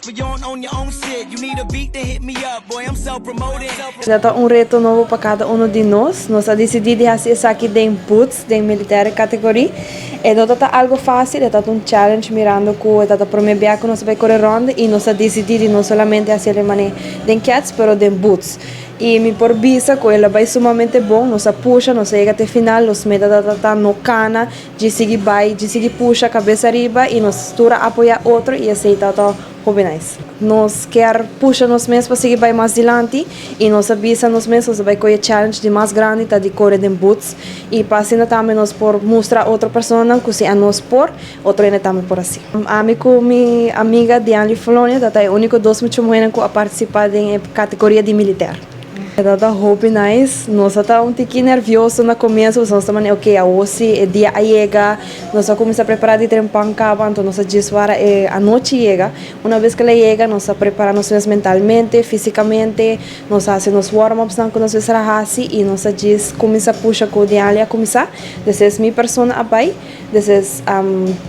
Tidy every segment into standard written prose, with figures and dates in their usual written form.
Ito reto novo para cada de nós. Nós decidimos fazer isso aqui de boots, de militar categoria. E não é algo fácil, é challenge mirando que é para mim que nós vai correr ronda e nós decidimos não somente fazer de cats, mas de boots. E me por visa que ela vai sumamente bom, nós puxa, nós chega até final, nós meta no cana, de seguir vai, de seguir puxa cabeça arriba e nós tura apoia outro e aceita hobby nice. Nós quer puxa nós mesmos para seguir vai mais adiante e nós avisa nós mesmos vai correr challenge de mais grande tá de correr de boots e passando também nós por mostrar outra pessoa que se a nós por outro ainda também por assim. Amigo minha amiga Diane Folônia, tá é o único dos muito mulheres que a participar de categoria de militar. É hobby nice, nós tá pouquinho nervioso no começo, nós também ok, a hoje é dia a chega, nós começamos a preparar de trempar cava, então nós diz para a noite chega, uma vez que ela chega, nós preparamos mentalmente, fisicamente, nós fazemos warm-ups que nós vamos e nós diz começa a puxar com o dia a começar, dessa é minha pessoa abai, dessa é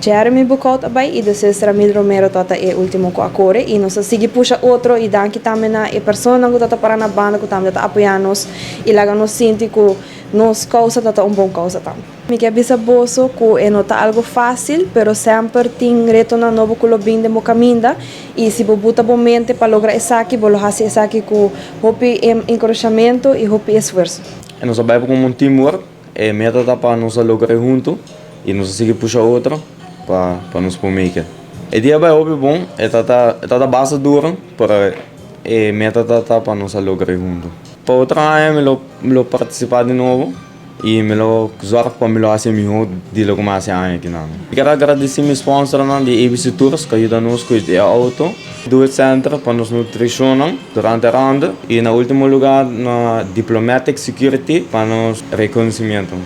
Jeremy Bucot abai e dessa é Ramil Romero tota é o último que acorre e nós sigue puxa outro e daqui também na pessoa que tota para na banda que também apoiar-nos e lá nos sentir que nos causa bom causa também. Me quer dizer bolso que não está algo fácil, pero sempre tem reto na novo que bem de caminho e se você botar bom mente para lograr isso aqui, você fazer isso aqui com hope encorajamento e hope esforço. Nós trabalhamos como teamwork, e meta tá para nós lograr junto e nós seguir puxar outro para nos make. E dia vai hope bom, tá base dura para e meta tá para nós lograr junto. Para outra ano, eu participar de novo e me lo usar para me lo fazer melhor de logo mais aqui não. Quero agradecer meu sponsor de ABC Tours que ajuda-nos com o auto, do centro para nos nutricionar durante a ronda e no último lugar na Diplomatic Security para nos reconhecimento.